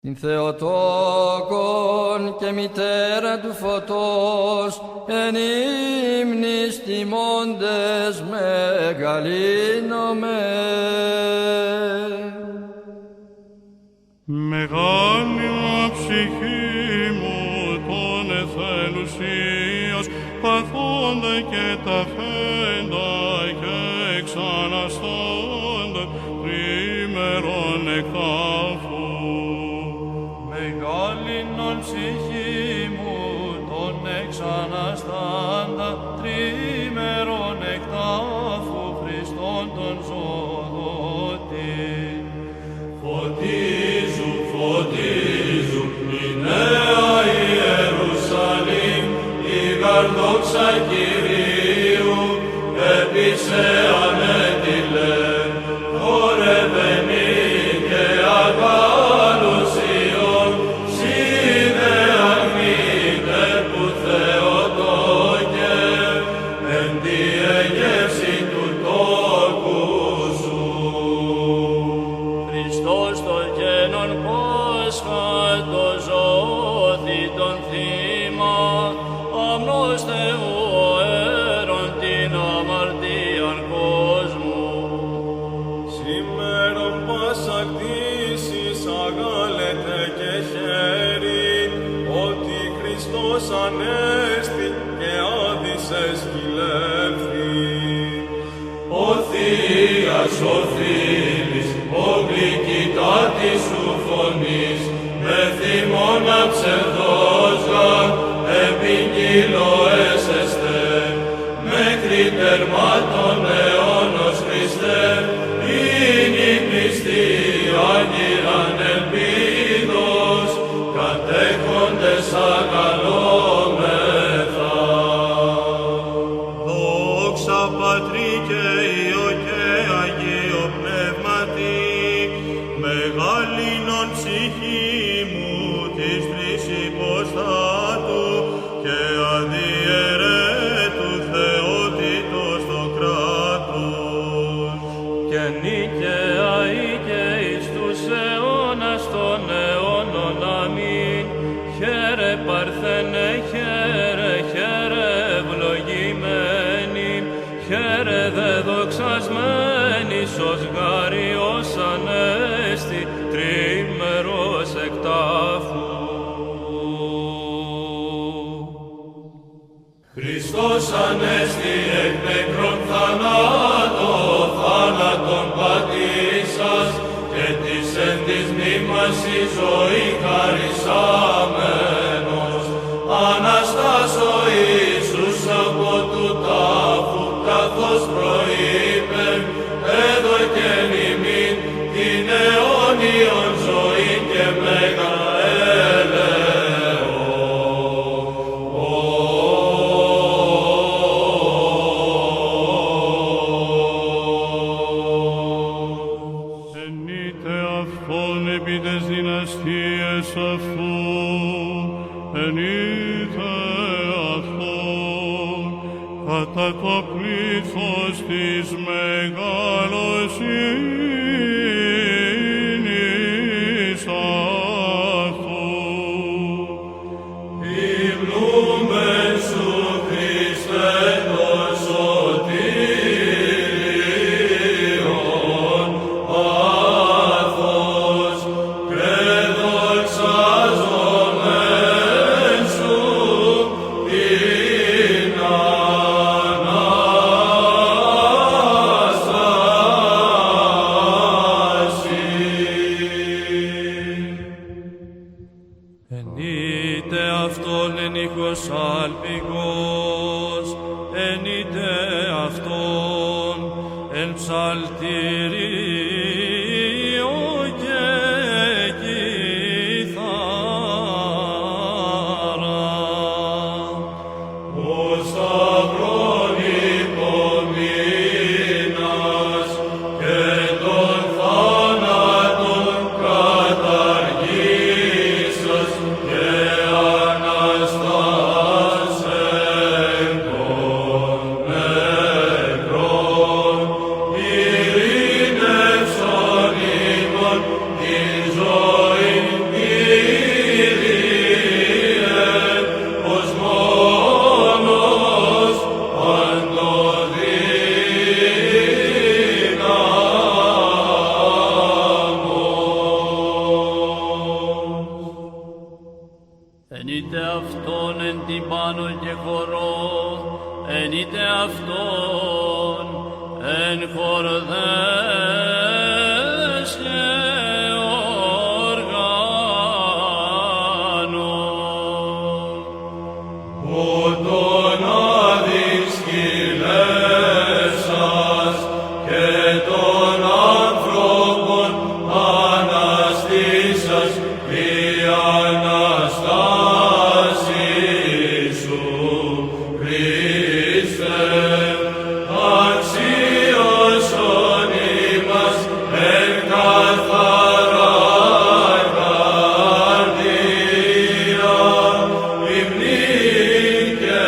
την Θεοτόκον και μητέρα του φωτός, εν ύμνης τιμώντες μεγαλύνομαι. Μεγάλη ψυχή μου των εθελουσίας, παθώντα και ταφέντα και εξαναστώντα τρίμερον εκτάφου. Μεγάλην ψυχή μου των εξαναστάντα τρίμερον εκτάφου Χριστόν τον ζωδότη. Φωτίζουν, φωτίζουν η νέα Ιερουσαλήμ, η καρδόξα Κυρίου έπεισε ανέτειλε, χορευενή και αγάλους Υιόν, σύνε αγνείτε που Θεοτόκε, εν τη εγεύση του τόκου σου. Χριστός το γένον Πάσχα, το ζώθη τον θύμα, αμνός Θεού αέρον την αμαρτίαν κόσμου. Σήμερον πάσα κτήσης αγάλετε και χέρι, ότι Χριστός ανέστη και άδυσες κυλεύθη. Ο Θείας, ο Φίλης, ο γλυκητάτης σου φωνής, με θυμώνα ψευδόσγα, επικύλω έσεστε, μέχρι τερμάτων αιώνος Χριστέ, είναι η πιστή άγγυραν ελπίδος, κατέχοντες αγαλόμεθα. Δόξα Πατρί και Υιό και Αγίο Πνεύματι, μεγαλύνον ψυχή μου της τρεις υποστάτου και αδιαιρέτου θεότητος το κράτος. Και νίκαια ή και εις τους αιώνας των αιώνων. Αμήν. Χαίρε Παρθένε, χαίρε, χαίρε ευλογημένη, χαίρε δε δοξασμένη, ως γάριος ανέστη, τρίμερος εκτάφου. Χριστός ανέστη εκ νεκρών θάνατον πατήσας και της εν της μνήμας η ζωή χαρισάμενος. Αναστάς ο Ιησούς από του τάφου καθώς προείπεν, έδωκεν ημίν την αιώνιον ζωή και μέγα Ενείτε αυτόν επί τες δυναστείες αυτού, ενείτε αυτόν κατά το πλήθος της μεγαλοσύνης αυτού. Υμνούμεν σου Χριστέ τον σωτήριον πάθος και δοξάζομεν σου την Ανάσταση. Ενείτε αυτόν εν ήχος αλπικός, ενείτε αυτόν εν ψαλτηρίο και κιθάρα. Ο σταυρόν υπομείνας και τον θάνατον καταργήσας και Αναστάσεν των νεκρών, ειρήνη είτε αυτόν εν την πάνω και χορό, εν είτε αυτόν εν χορδές και οργάνων. Ούτων αδεισκηλεύσας και των ανθρώπων αναστήσας η Αναστάση σου, Χριστέ, αξίωσον ημάς εν καθαρά καρδία, υμνή και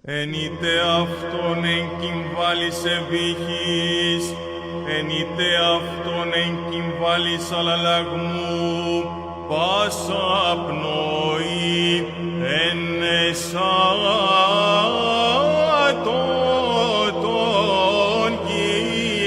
Εν είτε αυτόν εν κυμβάλης εβήχης, εν είτε αυτόν εν κυμβάλης αλλαλαγμού, πάσα πνοή εν εσάτω των Κυρίων.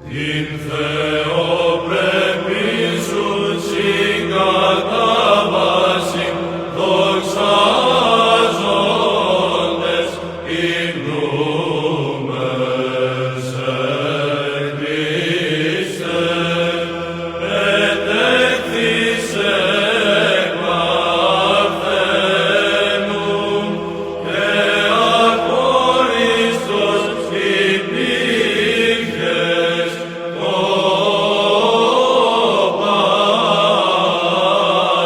την θεοπρεπήν σου συγκατάβασιν δοξάζοντες υμνούμε σε Χριστέ, μετέχθης εκ Παρθένου και ακόριστος υπήρχες το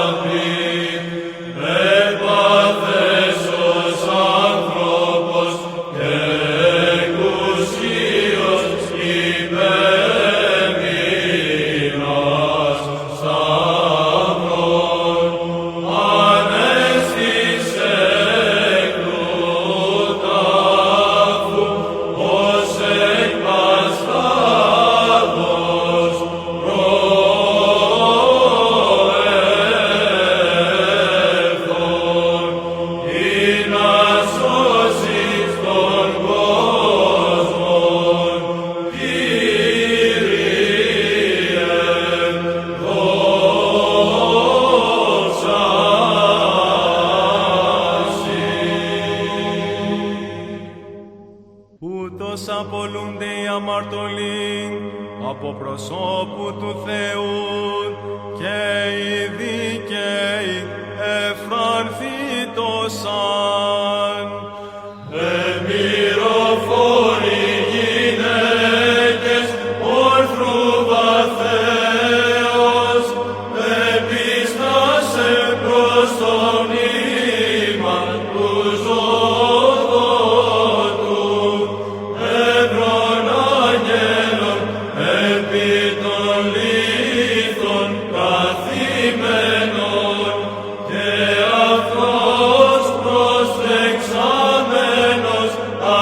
Πατρί, έπαθες ως άνθρωπος και εκουσίως υπέμεινας σταυρών, ανέστης εκ του τάφου ως εκ παστάδος προέλθον, ή να σώσεις τον κόσμον, Κύριε, Ούτως απολούνται οι αμαρτωλοί από προσώπου του Θεού και οι δίκαιοι εφρανθήτωσαν. Εμμυροφόροι γυναίκες όρθρου βαθέως, επίστασε προς το μνήμα του ζωδότου, εύρων αγγέλων επί των λίθων καθημένων, και αυτός προστεξάμενος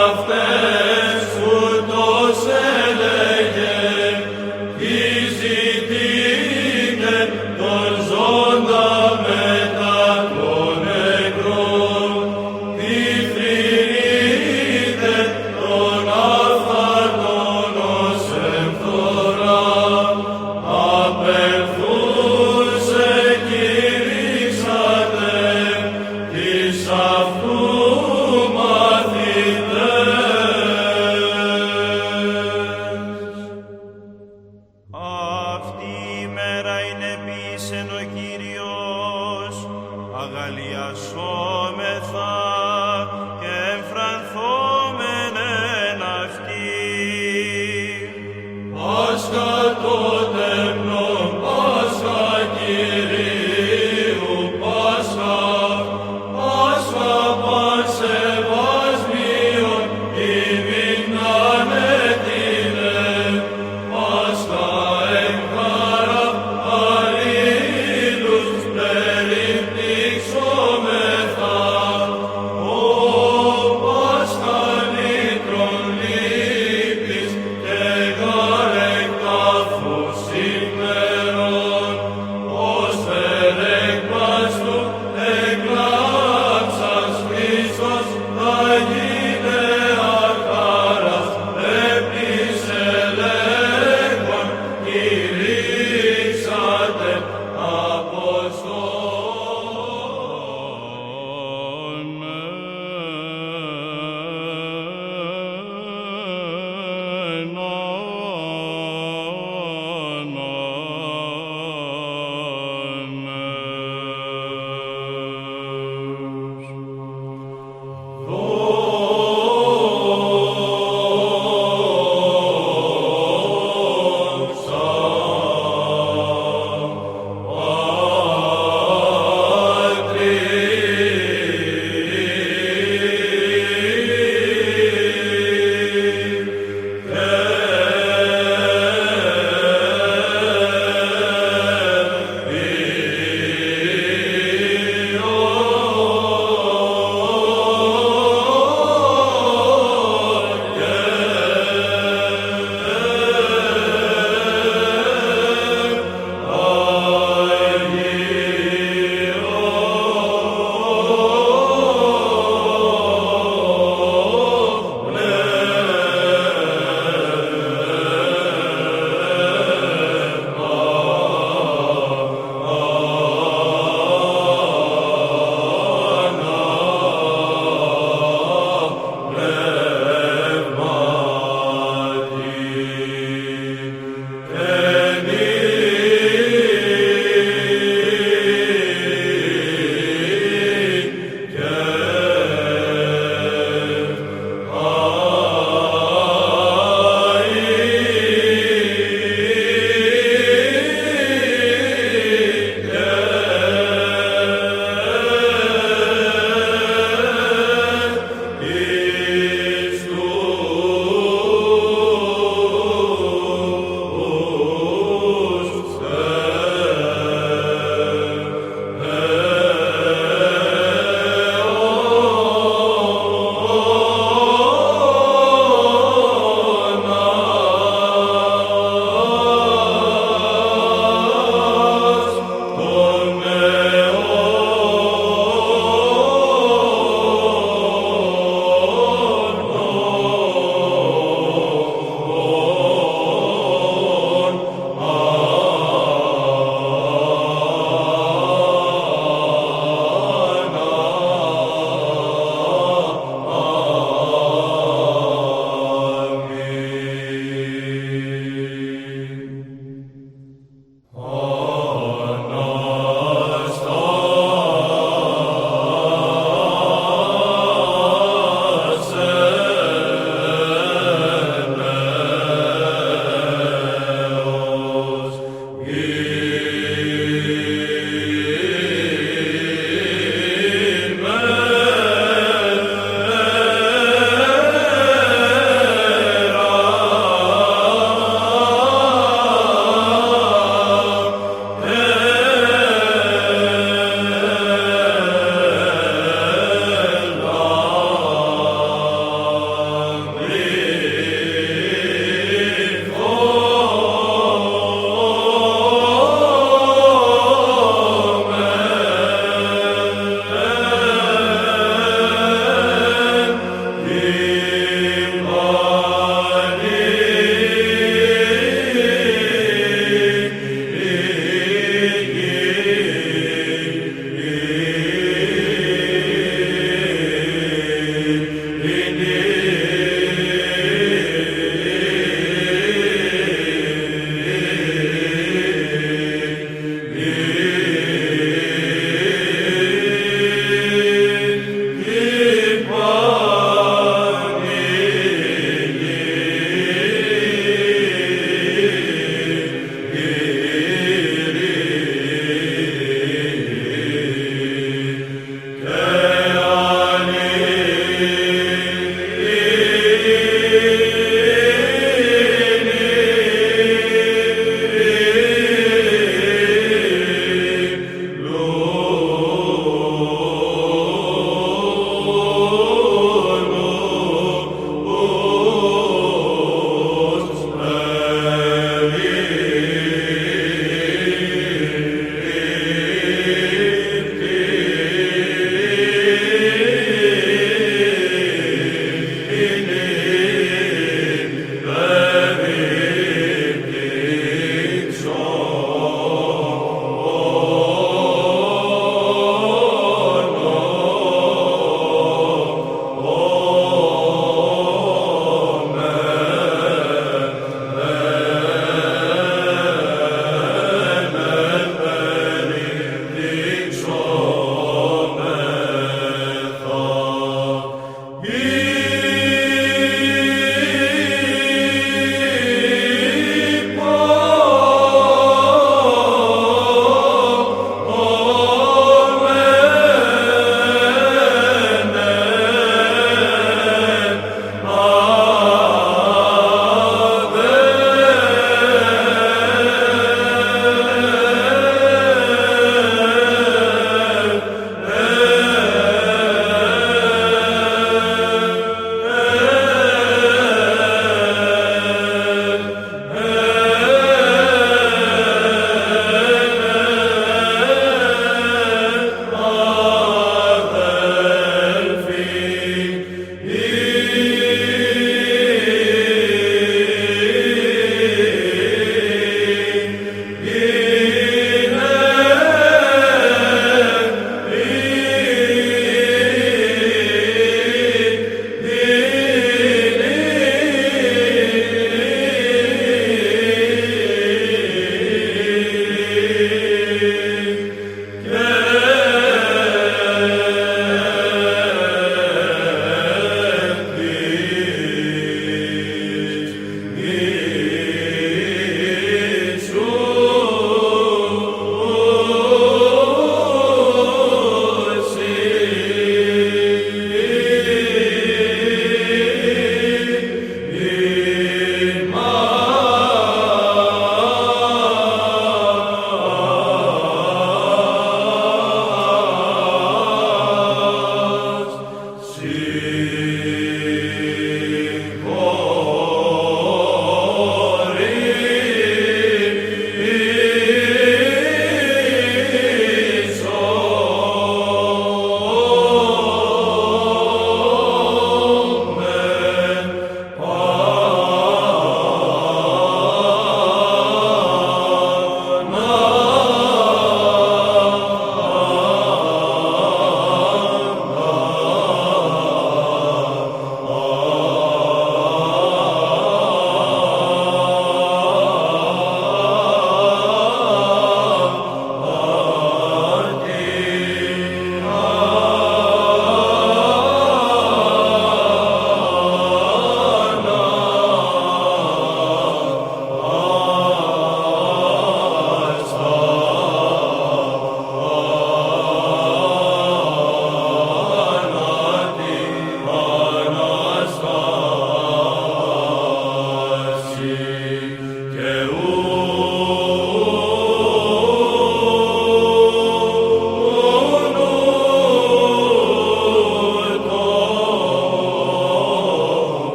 αυτές ούτως έλεγε, τι ζητείτε τον ζώντα μετά των νεκρών, τι θρηνείτε τον αφθαρτών ως εμφθορά, απελθούσε κηρύξατε εις αυτού μαθητές. Αυτή η μέρα είναι επίσεν ο Κύριος, αγαλιασόμεθα και εμφρανθόμεν εν αυτή. Πάσχα το τέμνον, Πάσχα Κυρίου, Πάσχα, Πάσχα πασεβασμίων, ημίν ανέτεινε, Πάσχα εν χαρά αλλήλους περιπτύξομεθα,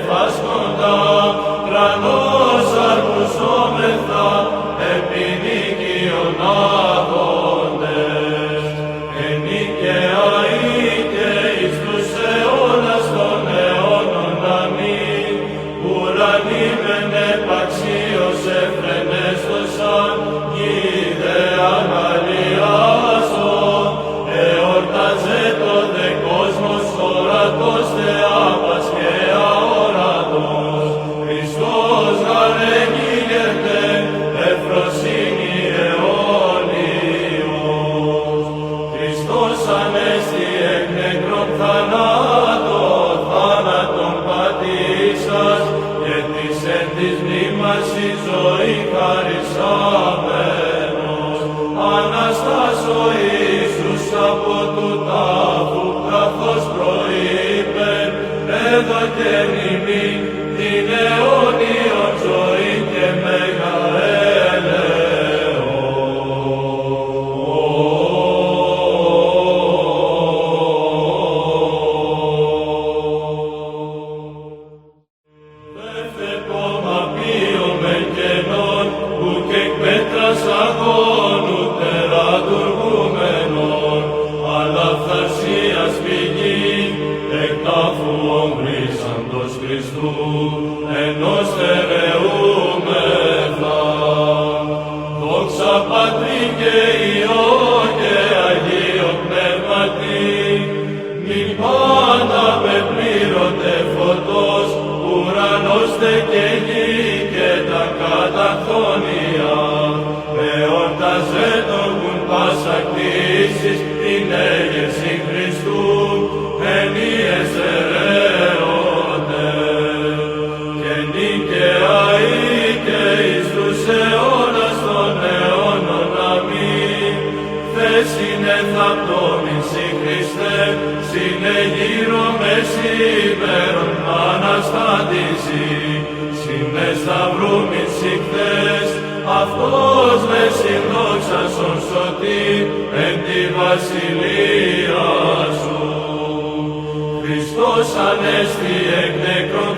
Φάσκοντα, τρανός αρκουσόμεθα, χαρισάμενος, Αναστάς ο Ιησούς από του τάφου, καθώς προείπεν, έδωκεν ημίν την αιώνιον ζωή και μέγα αυτός με συνδόξασον σωτήρ εν τη βασιλεία σου. Χριστός ανέστη εκ νεκρών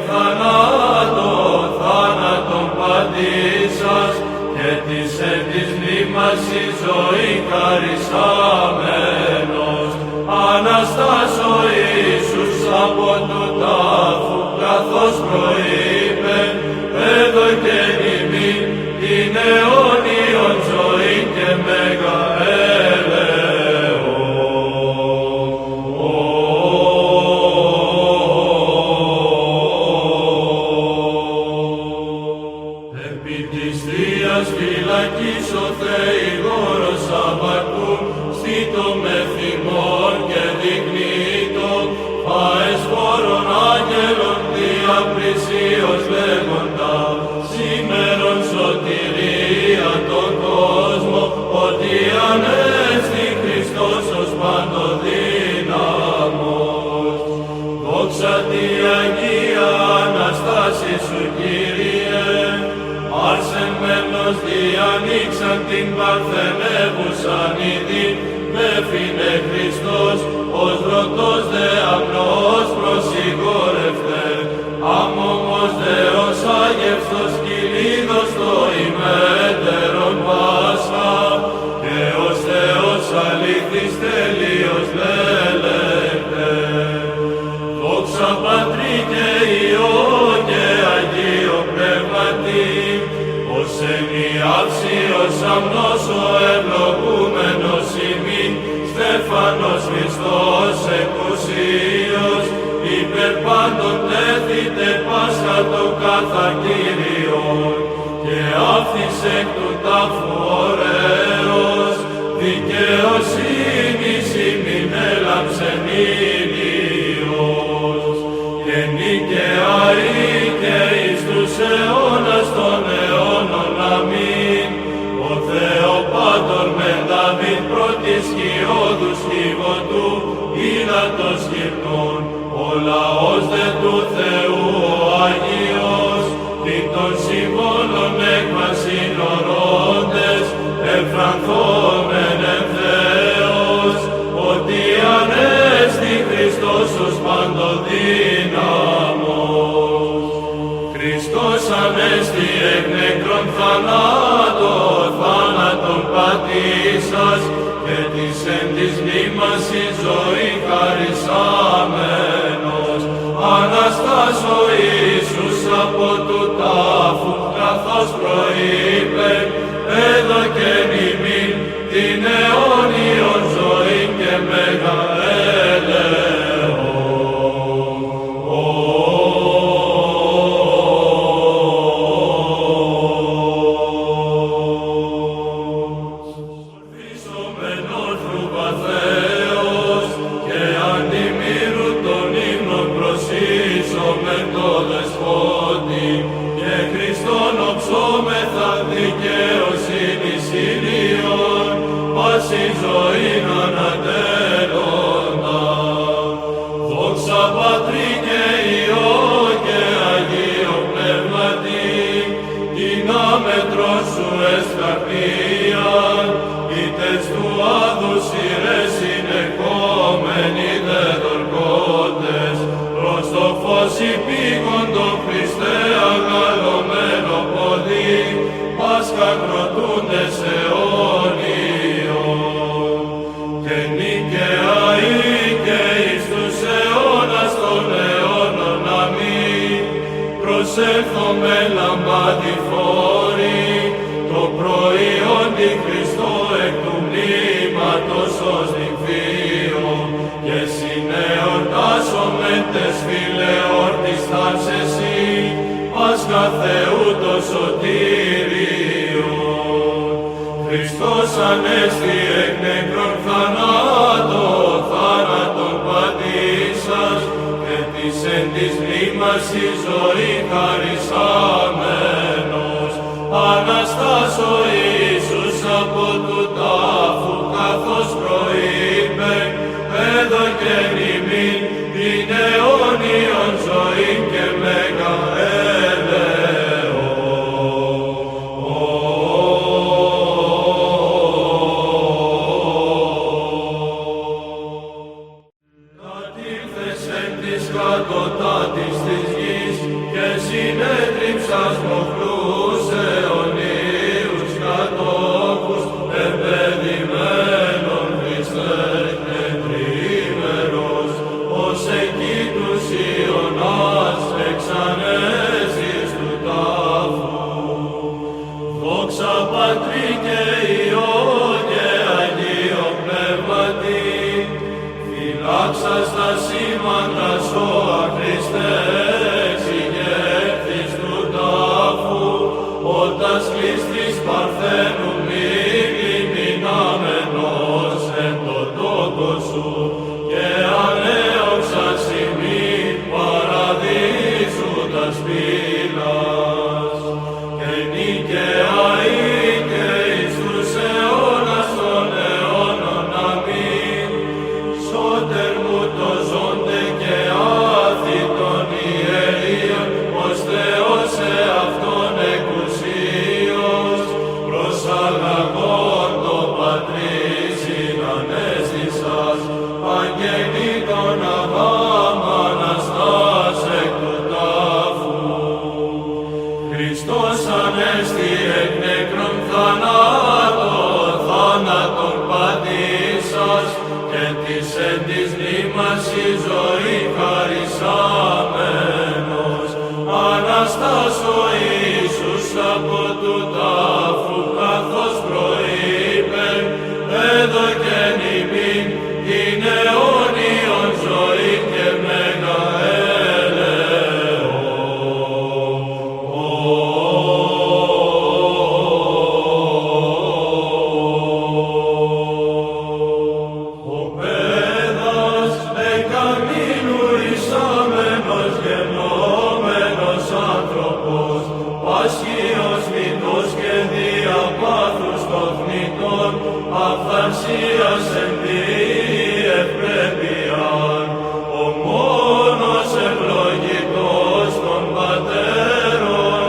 θάνατον πατήσας και της εν της μνήμας η ζωή χαρισάμενος. Αναστάς ο Ιησούς από του τάφου, καθώς προείπεν, έδωκεν ημίν την αιώνιον ζωή και μέγα επί της Θείας φυλακής ο Θεηγόρος απαρκούν, στήτο με θυμών και δεικνύτο, αεσφόρων άγγελων διαπλησίως λέγοντα, σήμερον σωτηρία τον κόσμο, ότι ανέστη Χριστός ως παντοδύναμος. Δόξα τη Αγία Αναστάση σου Κύριε, άρσεν μέλος διανοίξαν την παρθενεύουσαν ήδη, με φύνε Χριστός, ως δρωτός δε αμνός προσηγόρευτε, άμωμος Δεός άγευστος κυλίδος το ημέτερον Πάσχα, και ως Θεός αλήθης τέλειος λέλεκτε. Δόξα Πατρί και Υιό και Αγίο Πνεύματι, ως ενιάψιος αμνός ο ευλογούμενος ημίν, Στέφανος Χριστός εκουσίος, υπερ πάντων τέθητε Πάσχα το καθα Κύριον, και άφθης εκ του τάφου ωραίος, δικαιοσύνης ημίν έλαμψεν ήλιος, και νικαιαή και εις τους αιώνας των αιώνων αμήν, ο Θεοπάτων με Δαβίδ πρώτης χιόδους χιβωτού, ύδατος γυρνών, ο λαός δε του Θεού ο Αγίος, την των συμβόλων έκβασιν ορώντες, ευφρανθόμεν εν Θεός, ότι ανέστη Χριστός ως παντοδύναμος. Χριστός ανέστη εκ νεκρών θάνατον πατήσας, και της εν της μνήμας η ζωή χαρισάμενος. Αναστάς ο Ιησούς από του τάφου, καθώς προείπεν, έδωκεν ημίν την αιώνιον ζωή και μέγα με το δεσπότη, και Χριστόν οψόμεθα δικαιοσύνη. πάση ζωήν ανατέλλοντα. Δόξα Πατρί και Υιό και Αγίο Πνεύματι, την άμετρον σου εσκαρπίαν, ήτες του άδους ηρές συνεχόμενοι δε δορκότες, προς το φως υπήγοντο Χριστέ αγαλωμένο ποδί, Πάσχα κροτούντες αιώνιον. Και νικαία και εις τους αιώνας των αιώνων αμήν, προσεύχομαι λαμπάδι φόρη, το προϊόν τη Χριστό εκ του μνήματος ως νυμφίο, και συνεορτάσομεν τες φιλεορτιστάς εσύ, Πάσχα Θεού το σωτήριον. Χριστός ανέστη εκ νεκρών θάνατον πατήσας, και της εν της μνήμας η ζωή χαρισάμενος. Αναστάς ο Ιησούς από του τάφου, καθώς προείπεν, έδωκεν ημίν την αιώνιον ζωήν και μέγα κατωτάτης της γης και συνέτριψας μοχλούς αιωνίους κατόχους επαιδημένων Χριστέ και τρίμερος, ως εκεί τους Ιωνάς εξανέσεις του τάφου. Δόξα Πατρί και Υιό και Αγίο Πνεύματι, φυλάξας τα σήμαντα σώα Χριστέ, εξηγέρθης του τάφου, όταν σκληστής παρθένου μη γλυμινάμενος εν το τόκο σου, και ανέωξας ημίν παραδείσου τας πύλας. Και νικαία και εις τους αιώνας των αιώνων αμήν, σώτερ μου το ζώντε και άθη των ιερείων, ως Θεός εαυτόν εκουσίως, προσαλλαγών το Πατρίς συνανέστησας, αγγελί των Αβάμ Αναστάς εκ του τάφου. Χριστός ανέστη εκ νεκρών θάνατον πατήσας, και της εν της μνήμας η ζωή χαρισάμενος. Αναστάς ο Ιησούς από του τάφου, καθώς προείπεν, έδωκεν ημίν την αιώνιον ζωή και μέγα Πάσχιος μητός και διαπάθους των θνητών, αυθαρσίας εν τη ευπρέπειαν, ο μόνος ευλογητός των πατέρων,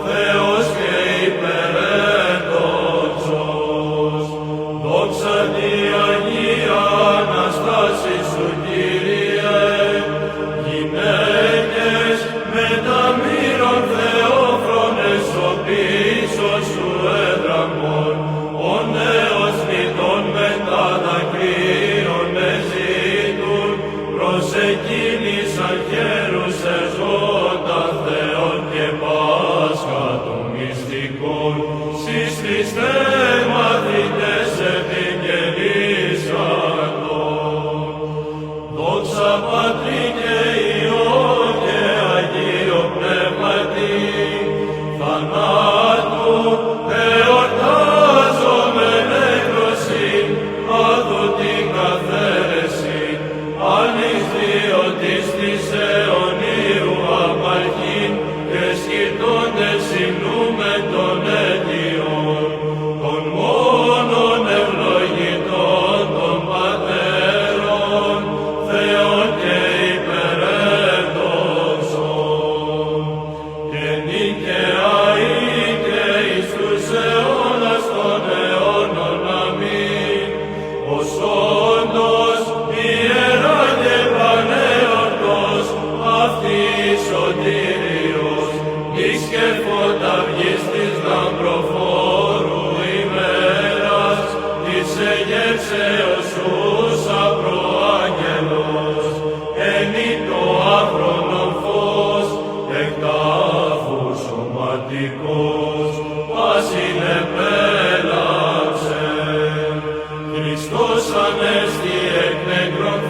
Θεός και υπερέντοξος. Δόξα τη Αγία Αναστάση σου, Κύριε, γυναίκες με τα μοίρων Θεόφρονες ο πίσω σου έδραμον, ο νέος νητών με τα δακρύων εζήτουν, προσεκίνησαν χέρους εζώντα Θεόν και Πάσχα των μυστικών, σεις Χριστέ μαθητές επικελήσαντων. Δόξα Πατρί και Υιό και Αγίο Πνεύματι, θανάτου εορτάζομεν έκρωσιν, άδου την καθαίρεση, ανισδίωτης της αιωνίου απαρχήν, και σκητώντες συμνούμε των αίτιων, των γεύσεως ούσα προάγγελος, ενή το άχρονο φως, εκ τάφου σωματικός, πάσινε πέλαψε. Χριστός ανέστη εκ νεκρών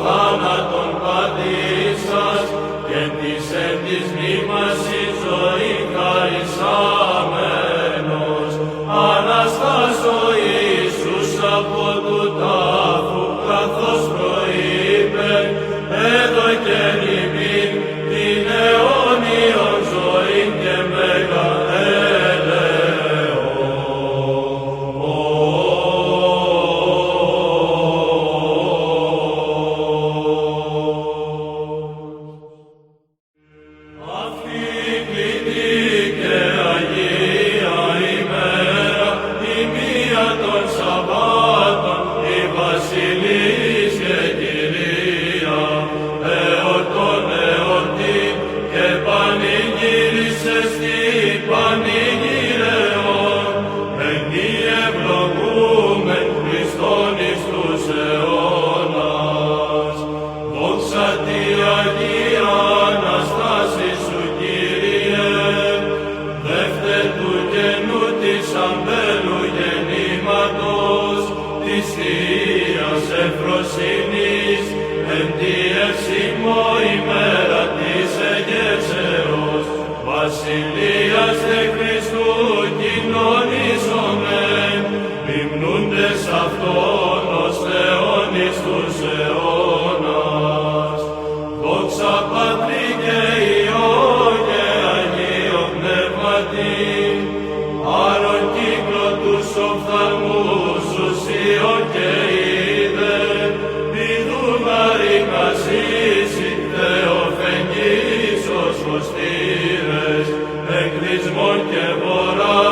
θάνατον πατήσας, και της εν της μνήμας η ζωή χαρισάμενος, Αναστάς ο Ιησούς από του τάφου, καθώς προείπεν, έδωκε ημίν την αιώνιον ζωήν και μέγα ευφροσύνης, εν τη ευσήμω ημέρα της εγεύσεως, βασιλείας δε Χριστού κοινωνήσομεν, μιμνούντες αυτόν ως Θεόν εις τους αιώνας. Δόξα Πατρί και Υιό και Αγίο Πνεύματι, άρον κύκλο τους οφθαλμούς σου Υιό και Κασίσι Θεοφεγγίσος φωστήρες, εκδισμόν και βορρά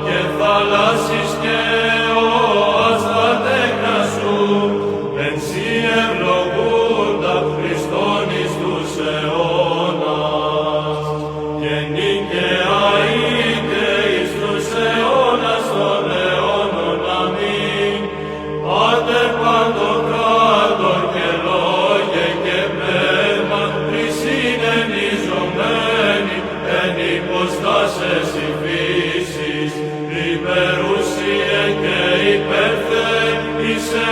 και θάλασσης και όας τα τέκνα σου, εν σοι ευλογούντα Χριστόν εις τους αιώνας. Και νίκαια είτε εις τους αιώνας των αιώνων. Αμήν. Πάτερ παντοκράτορ και λόγε και πνεύμα, τρισυνενιζομένοι εν υποστάσες η φύσης, υπερουσίε και υπερθέ, είσαι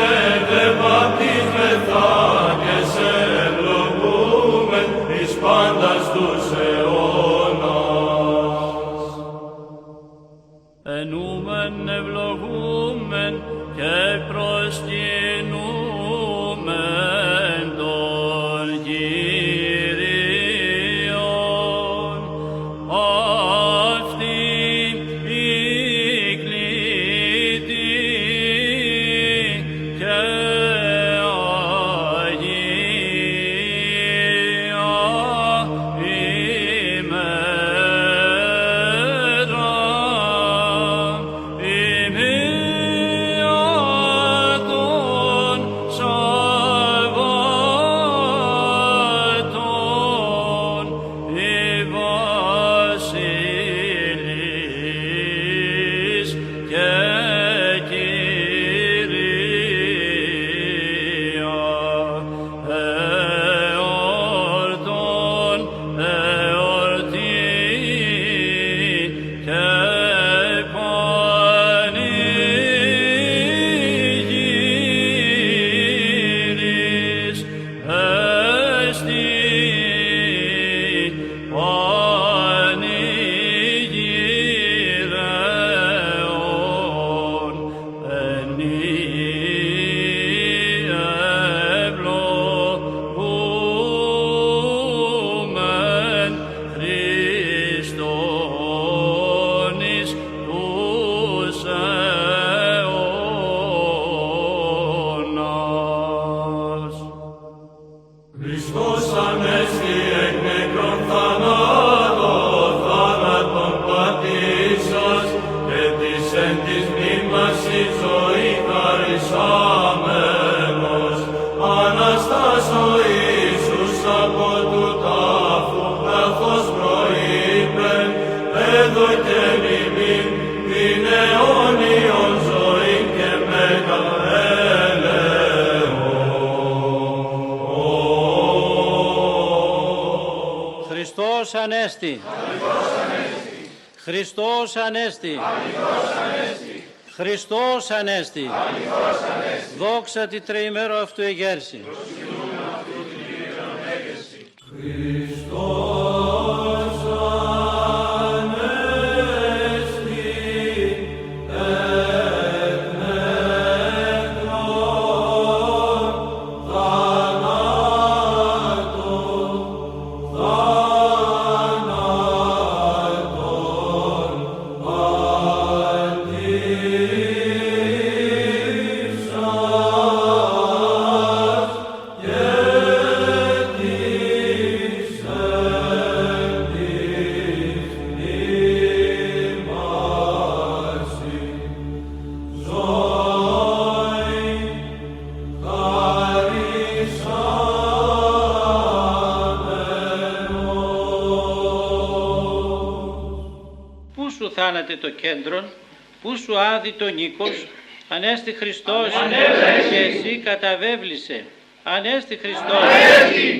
δε βαπτισμεθά και σε ευλογούμεν εις πάντας τους αιώνας. Ενούμεν ευλογούμεν και προσκυνούμεν τον Κύριον. Αυτή η κλήτη και και νημήν την αιώνιον ζωή και Ανέστη. Χριστός Ανέστη. Χριστός Ανέστη. Δόξα τη τριημέρο αυτού εγέρση. θάνατε το κέντρον, που σου άδει το νίκος, Ανέστη Χριστός και εσύ καταβέβλησε. Ανέστη Χριστός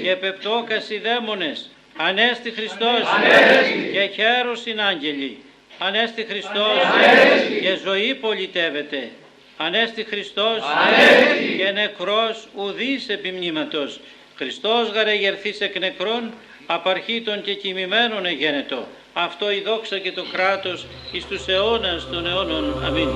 και πεπτώκας οι δαίμονες. Ανέστη Χριστός και χαίρος συνάγγελοι. Ανέστη Χριστός και ζωή πολιτεύεται. Ανέστη Χριστός και νεκρός ουδής επιμνήματος. Χριστός γαρεγερθής εκ νεκρών, απαρχήτων και κοιμημένων εγένετο. Αυτό η δόξα και το κράτος εις τους αιώνας των αιώνων. Αμήν.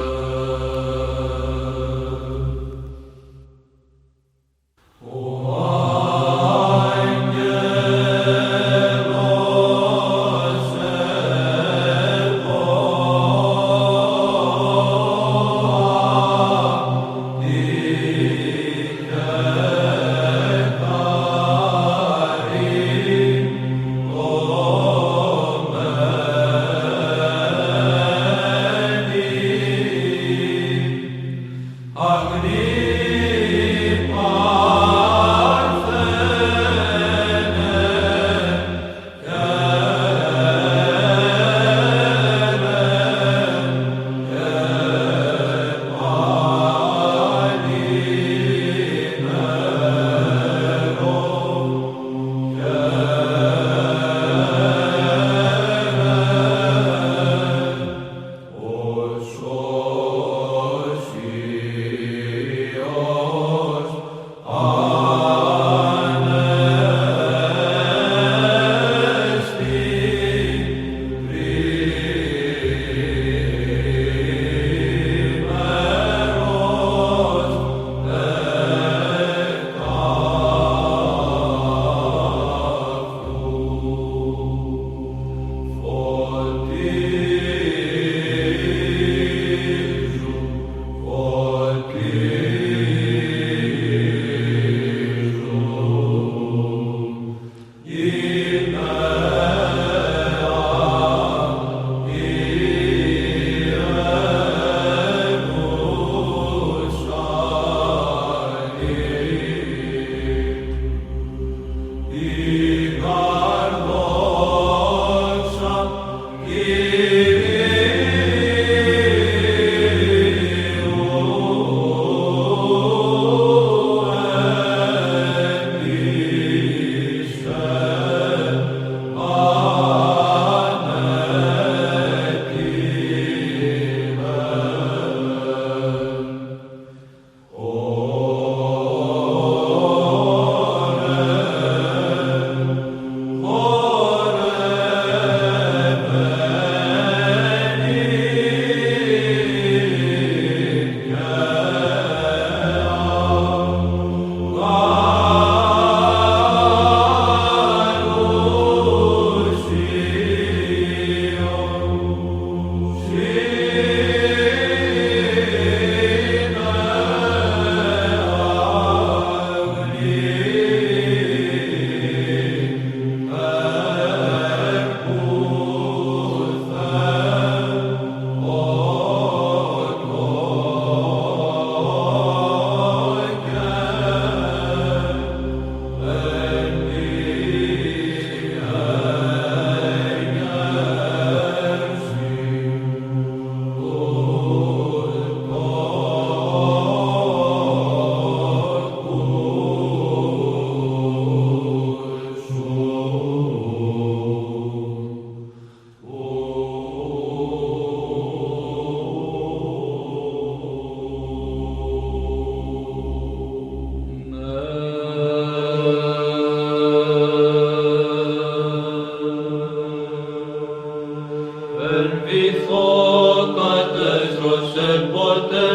έστρωσε ποτέ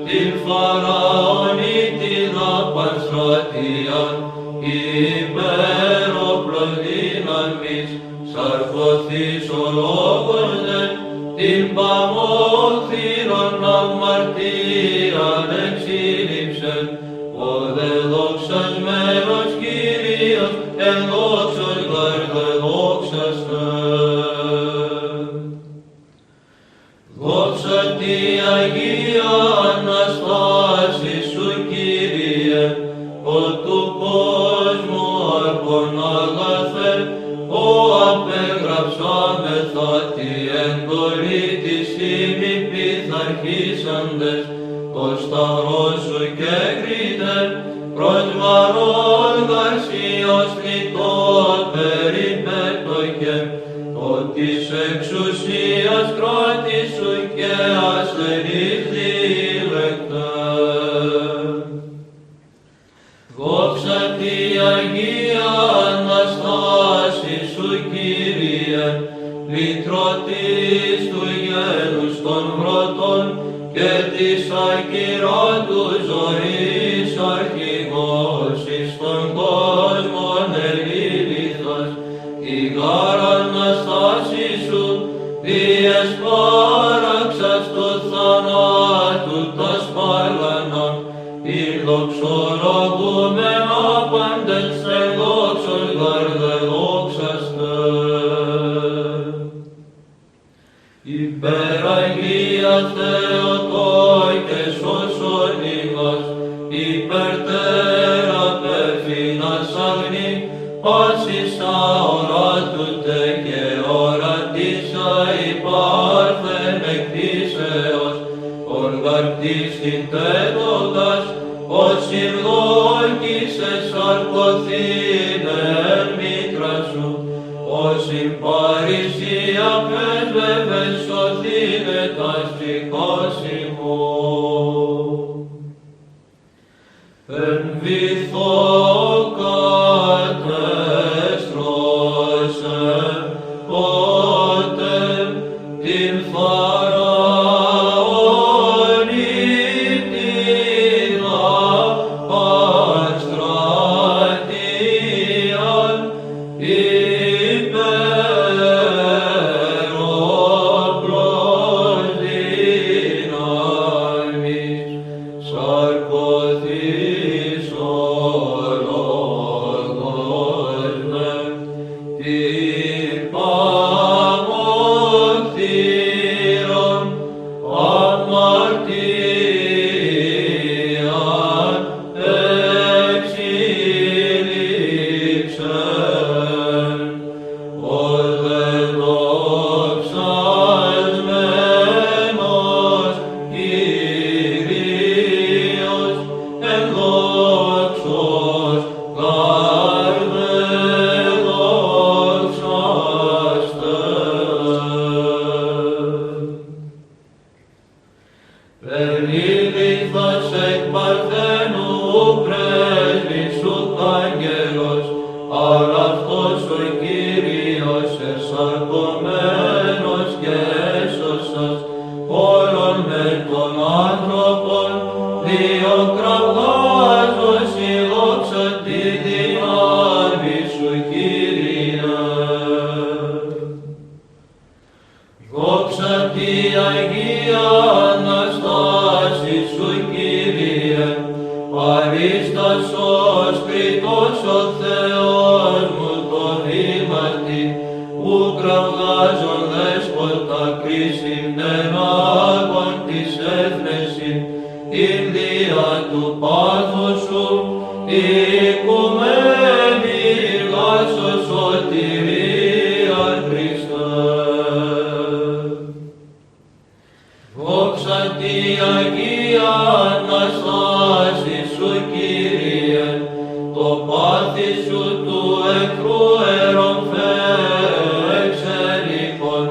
την Φαραωνίτιδα πανστρατείαν, υπέροπλος δύναμης, σαρκωθείς ο λόγος δε, την παμόθυρον αμαρτίαν εξήλυψεν, ο δε δοξασμένος Κύριος, εν δόξος γαρδεδόξαστε. Δόξα τη Αγία Αναστάση σου, Κύριε, ο του κόσμου αρχον αγαθέ, ο απεγραψάμεθα τη εντολή της ημιπειθαρχήσαντες, το σταυρό σου και κρίτε, προσβαρών γαρσίως λιτών περιπέτωχε, το της εξουσίας κράτη σου και ασθενής δίλεκτε. Δόξα τη Αγία Αναστάση σου, Κύριε, λυτρωτής του γένους των βρωτών και της ακυράτου ζωής αρχηγός εις των κόσμων ελίληθας, η γάρ Αναστάση σου διεσπάραξας του θανάτου τα σπάλανα, η δοξολογούμεν άπαντες εν δόξος γαρδεδόξαστε. Υπεραγία Θεοτόκε σώσον ημάς, υπερτέρα πεφήνας αγνή, πάσισα ορατούτε και ορατίσα υπάρχεν εκτίσεως, ον γαρτίστην τέτογας, ως συμδόκησες σαρκωθήνε εν μήτρα σου, ως συμπαρησία πρέσβευες σωθήνε τα στοιχάσιμο. Εν βυθό κατέστρωσε πότε την Φαραωνίτιδα πανστρατείαν, υπέροπλος δύναμης, σαρκωθείς ο λόγος με την παμόθυρον αμαρτίαν εξήλυψεν, ο δε δοξασμένος Κύριος, εν δόξος γαρδεδόξαστε. Περίληθος εκ Παρθένου πρέσβης σου άγγελος, αλλά αυτός ο Κύριος εσαρκωμένος και έσωσας όλων με των άνθρωπων, διοκραυγάζος η δόξα τη δύναμη σου, Κύριε. Δόξα τη Αγία Αναστάση σου, Κύριε, παρίστασος κριτός ο Θεός μου το βήματι, που κραυγάζον δέσποτα κρίσιν ενάγων της έθνεσιν, την δια του πάθους σου, η οικουμένη εργάσος σωτηρία Χριστέ. Δόξα τη Αγία Αναστάση σου, Κύριε, το πάθη σου του εχθρού εξέλιχον,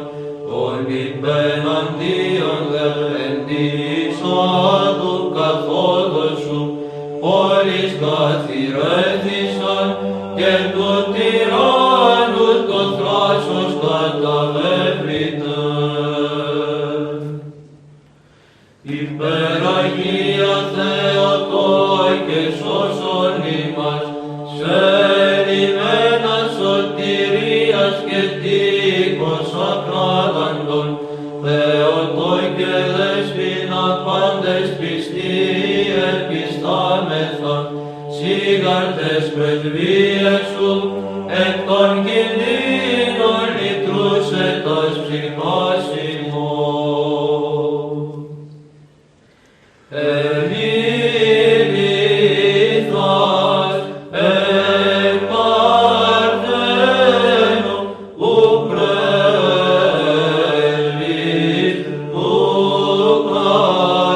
τον υπεναντίον δε εν της οδού καθόδος σου, όλης καθηρέθησαν και του τυράννου το θράσος καταβέβληται. Υπεραγία Θεοτόη και σώσον ημάς, σε λιμένα σωτηρίας και τείχος ακράδαντον, Θεοτόη και δέσποινα πάντες πιστοί επιστάμεθα, σίγαρτες πρεσβείες σου, εκ των κινδύνων λυτρούσε τας ψυχάς ημών. Ελίδηθας εκ Παρθένου, ου πρέσβης, ου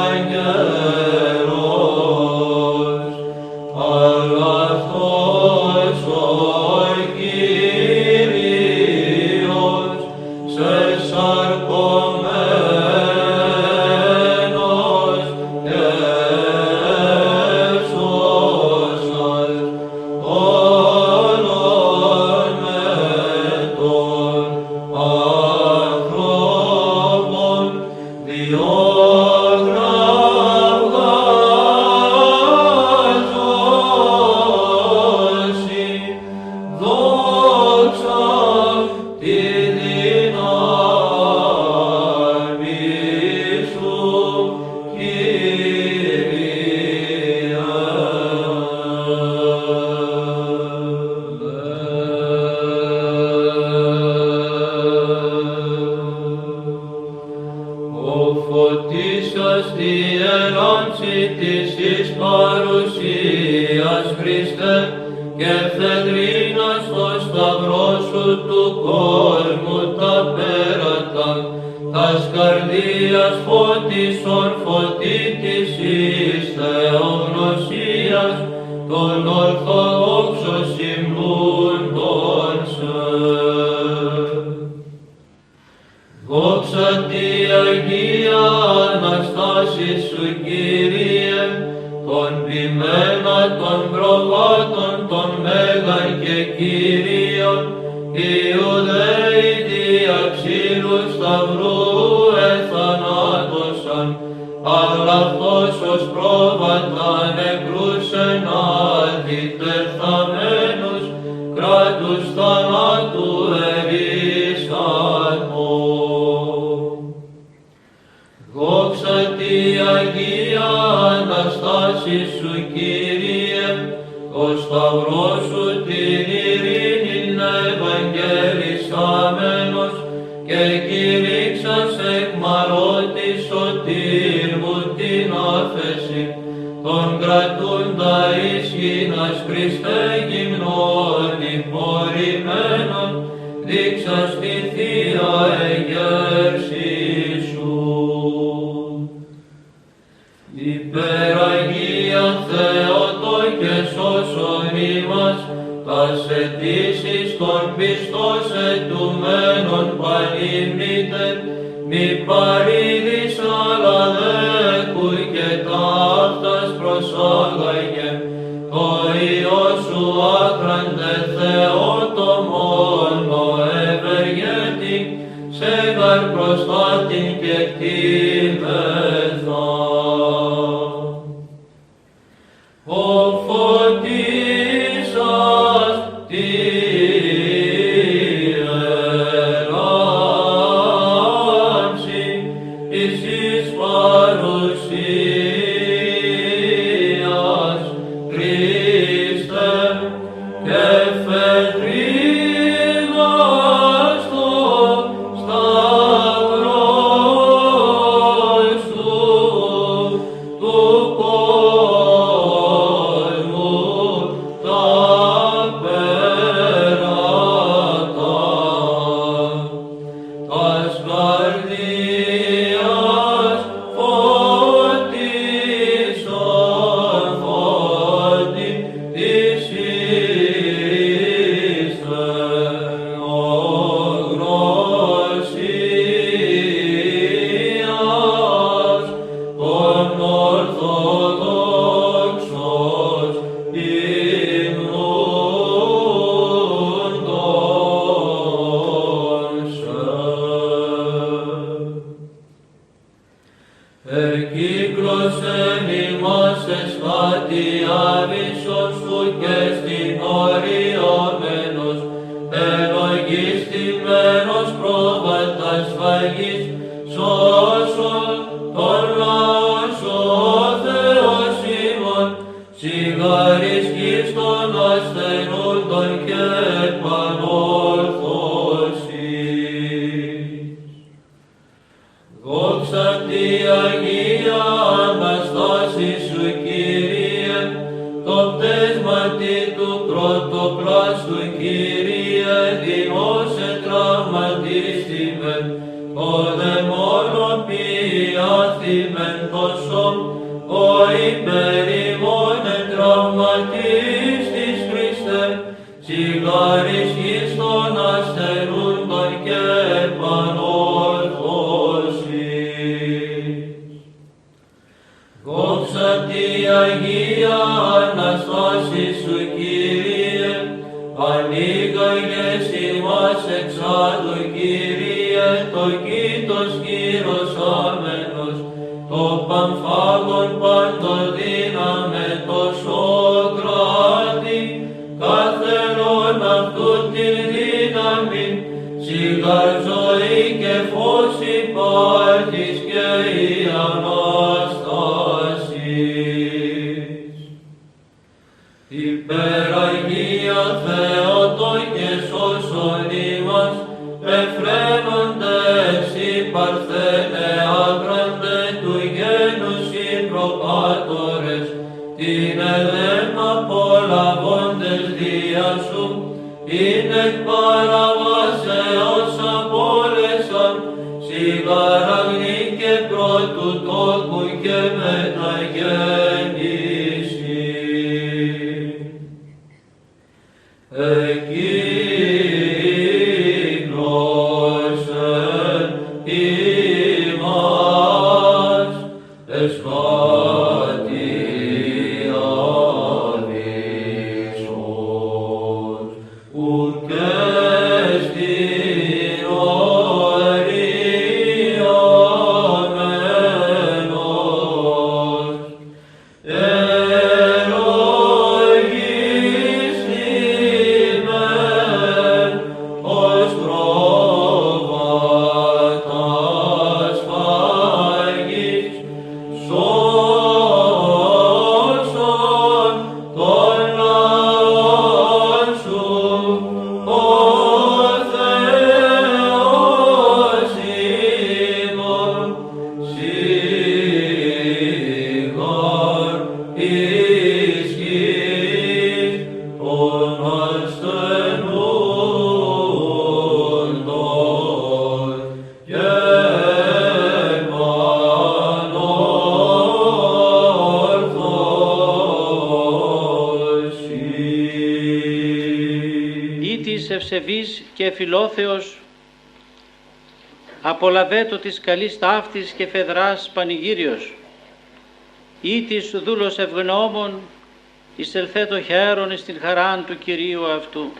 καγγερός, αγαθός ο Κύριος, σε σαρκωμένος και έσωσας όλων μετών ανθρώπων διόγραυγάζωσι, δόξα τη δύναμη σου, ο φωτίσας τη ελάμψη της εις παρουσίας Χριστέ, και φεδρίνας στο σταυρό σου του κόσμου τα πέρατα, τας καρδίας φώτισον φωτίτης εις θεογνωσίας, των ορθοδόξων συμβούντων σε. Δόξα τη Αγία Αναστάση σου, Κύριε, των ποιμένα των προβάτων των Μέγαν και Κύριων, Ιουδαίοι δια ξύλου σταυρού εθανάτωσαν, αλλά αυτός ως πρόβατα νεκρούς εν αντιτεθαμένους, κράτους θανάτου ερίσατο. Δόξα τη Αγία Αναστάση σου, Κύριε, ο σταυρός σου την ειρήνην ευαγγελισάμενος, και κηρύξας εκ μαρώτης σωτήρ μου την άφεση, τον κρατούντα εις γυνας Χριστέ γυμνών υπορημένων, δείξας τη Θεία εγέρση σου. Υπεραγία Θεοτόη και σώσον ημάς, τας αιτήσεις των πιστός ετουμένων πανήμνητε, μη παρήδης αλλά δέκου και ταύτας προσάγαγε, το Υιό σου άκραντε Θεό το μόνο ευεργέτη, σε γαρ προστάτην και κτήμεθα. Ο φωτίσας τη ελάμψη εις παρουσίας Χριστέ, και φεδρίνας το σταυρό σου του κόσμου τα πέρατα, τας καρδίας φωτισόν Εκύκλωσεν ημάς εσχάτη άβυσσος σου και στην οριόμενος, ελογιστημένος πρόβατα σφαγής, σώσον τον λαόν σου ο Θεός ημών, σιγάρις γης των ασθενούντων και επανόρθωσης. Δόξα τη Αγία Αναστάση σου, Κύριε, το πτέσματι του πρωτοπλάστου, Κύριε, δημόσε τραυματίστημεν, ο δαιμόνων ποιάθημεν τόσον, ο υπερημών τραυματίστης Χριστέ, σιγάρις γης των ασθενούντων και επανόρθωσης. Δόξα τη Αγία Αναστάση σου, Κύριε, ανοίγαγες ημάς εξάδου, Κύριε, το κήτος κυρωσάμενος, το παμφάγον παντοδύναμε το Σοκράτη, καθελών αυτού την δύναμη, σιγάρ ζωή και φως υπάρχεις και η Ανάστασης. Υπεραγία Θεότο και σώσον ημάς, εφραίνοντες οι Παρθένε άκραντε του γένους οι προπάτορες, την εδέν απολαβώντες δια σου, είναι εκ παραβάσεως απόλεσαν, σιγαραγνή και πρώτου τόκου και μεταγέννηση. Εκύκλωσεν ημάς εσχάτη άβυσσος, ουκ εστιν οριόμενος, ελογιστημέν ως πρόβατα σφαγής, σώσον τον λαόν σου, ο Θεός ημών, σιγάρ εις γης των ασθενούντων και επανόρθωσης. Ήτης ευσεβής και φιλόθεος, απολαβέτω της καλής ταύτης και φεδράς πανηγύριος. Ήτης δούλος ευγνώμων, εισελθέτω χαίρον εις την χαράν του Κυρίου αυτού.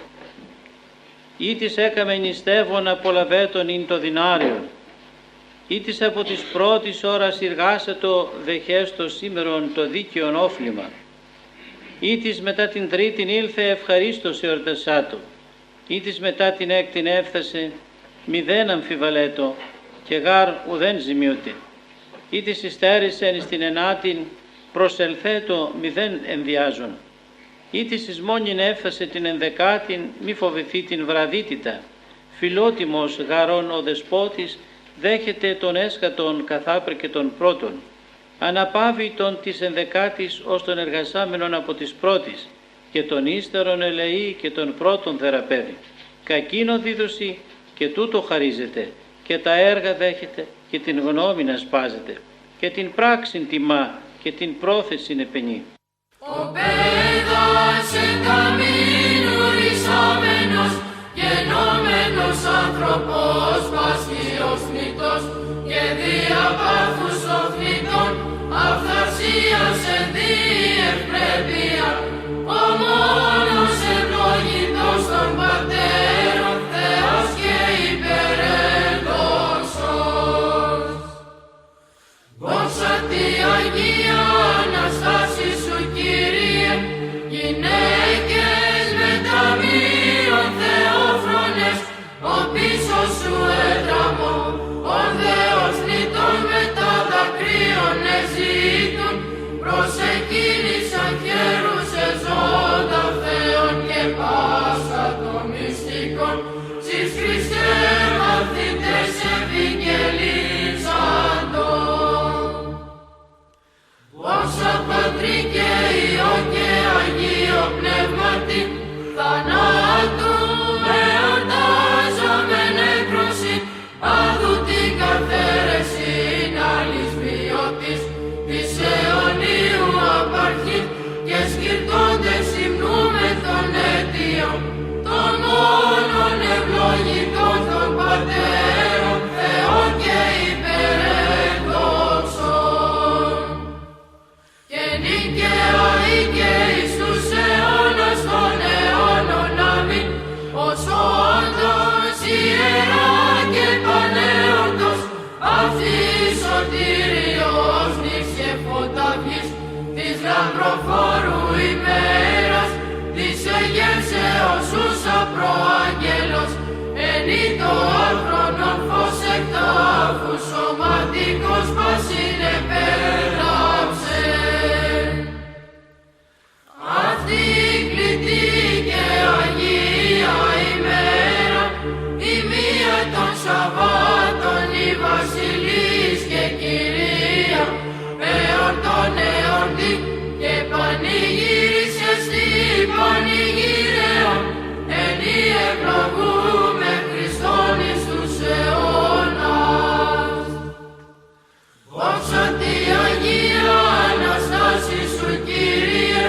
Ήτης έκαμε νηστεύον απολαβέτων ειν το δυνάριον. Ήτης από της πρώτης ώρας εργάσατο δεχέστο σήμερον το δίκαιον όφλημα. Ήτης μετά την τρίτην ήλθε ευχαρίστως εορτασάτο. Ήτης μετά την έκτην έφθασε, μηδέν αμφιβαλέτο και γάρ ουδέν ζημιούται. Ήτης υστέρησεν εις την ενάτην, προσελθέτω μηδέν ενδιάζων. Ήτης εις μόνην έφθασε την ενδεκάτην, μη φοβηθεί την βραδύτητα. Φιλότιμος γαρών ο δεσπότης, δέχεται τον έσχατον καθάπρε και τον πρώτον. Αναπάβει τον της ενδεκάτης ως τον εργασάμενον από της πρώτης, και τον ύστερον ελεεί και τον πρώτον θεραπεύει. Κακίνο δίδωση και τούτο χαρίζεται, και τα έργα δέχεται και την γνώμη να σπάζεται, και την πράξην τιμά και την πρόθεσιν επενεί. Ο πέδας εν καμίνου ρισάμενος, γενόμενος άνθρωπος πασχίος θνητός, και δια πάθους οφνητών, αυθαρσίας εν διευπρέπεια, ο μόνος ευλογητός των πατέρων Θεός και υπερέντοσος. Δόξα τη Αγία Αναστάση σου, Κύριε, γυναίκες με ταμείων θεόφρονες, ο πίσω σου έτραμο, ο Θεός νητών με τα δακρύων εζήτουν, προσεκίνησαν χέρους εζώντα Θεών και πάσα των μυστικών, σεις Χριστέ μαθητές ευηγγελίζαντων. Δόξα Πατρί και Υιό και Αγίο Πνεύματι, θανάτου με ορτάζομαι νεκρόση, άδου την καθαίρεσιν άλλης βιώτης, της αιωνίου απαρχή και σκυρτώντες υμνούμε των αιτίων, των μόνων ευλογητών των Πατέρων Θεών και υπερεδόξων. Και νίκαια ή και εις τους αιώνας των αιώνων αμήν, ως όντως ιερά και πανέορτος, αυτής σωτήριος νύχς και φωταυγής, της λαμπροφόρου ημέρας, της εγένσεως ούσα προαγγέλος, ενή το άχρονον φως εκ τάφου σωματικός πασίν επέγραψε. Αυτή κλητή και Αγία ημέρα, η μία των Σαββάτων η Βασιλής και Κυρία, εορτών εορτή και πανηγύρισε στη πανηγύρεων, ενή ευλογούμε Χριστόν εις τους αιώνας. Δόξα τη Αγία Αναστάση σου, Κύριε,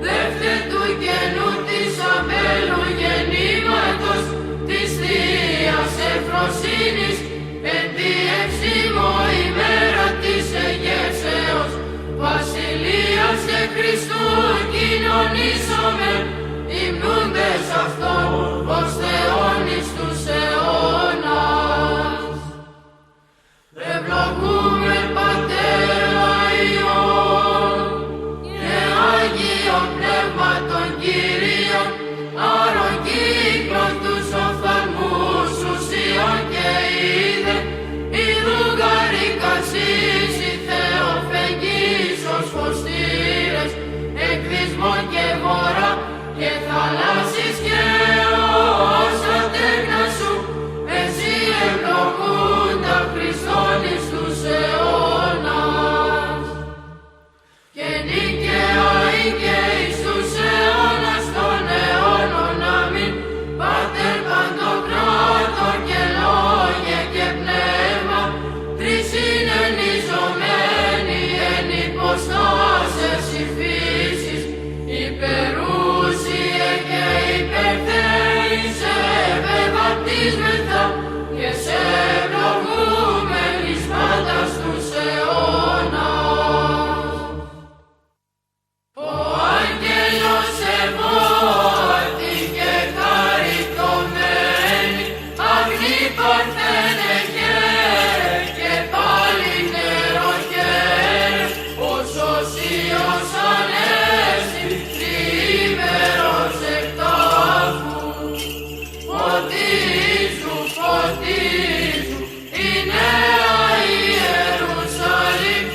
δεύτε του καινού της αμέλου γεννήματος, της Θείας Ευφροσύνης, εν τη ευθύμω ημέρα της εγέρσεως, Βασιλείας και Χριστού κοινωνήσαμε, υμνούντες αυτόν ως Θεόν εις τους αιώνας. Ευλογούμε Πατέρα Υιόν και Άγιο Πνεύμα των Κυρίων, άρον κύκλον τους οφθαλμούς ουσιών και είδε, ιδουγαρικασίς η Θεοφεγγής ως φωστήρες, εκδυσμών και βορρά και θαλάσσης και όσα τέκνα σου, εσύ ευλογούντα Χριστόν εις τους αιώνας. Και νίκαια ή και εις τους αιώνας των αιώνων αμήν, Πάτερ Παντοκράτορ και Λόγε και Πνεύμα, τρεις συνενιζομένοι εν υποστάσες η φύσης, υπερούσιε και υπερθέη σε βαπτίσμεθα και σε ευλογούμενης πάντα στους αιώνας. Ο άγγελος ευώτη και χαριτωμένη, αγνή παρθένε χαίρε και πάλι νερό χαίρε, ως οσίος ανέστη τρίμερος εκ τάφου. Φωτίζου, φωτίζου, η νέα Ιερουσαλήμ,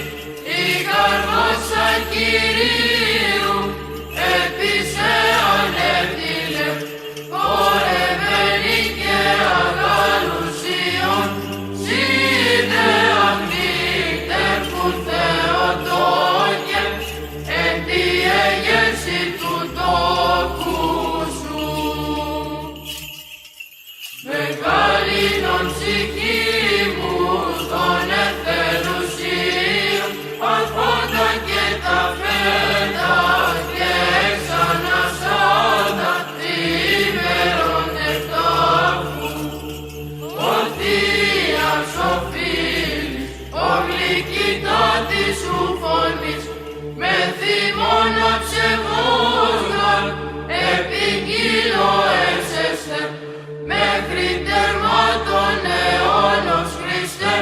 η καρδόσα Κυρίου, επί σε ανέβηλε, πορευμένη και αγαλουσίων, σύντε αγνήτευ που Θεοτόκε, εν τη εγέρση του τόκου σου. Μεγαλύνων ψυχή μου στον εθελουσίων, αφόντα και τα φέτα και ξανασάντα τρίμερων εκτάφου. Ο Θείας ο Φίλης, ο γλυκύτατης σου φωνής, με θυμώνα ψευδούργαν, επικύλω έσεσθε, μέχρι τερμάτων αιώνος Χριστέ,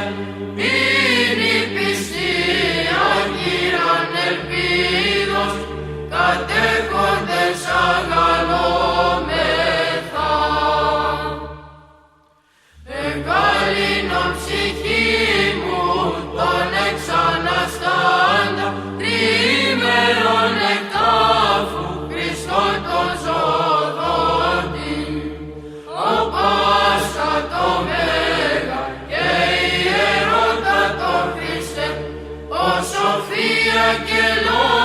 είναι η πιστή σοφία και λόγια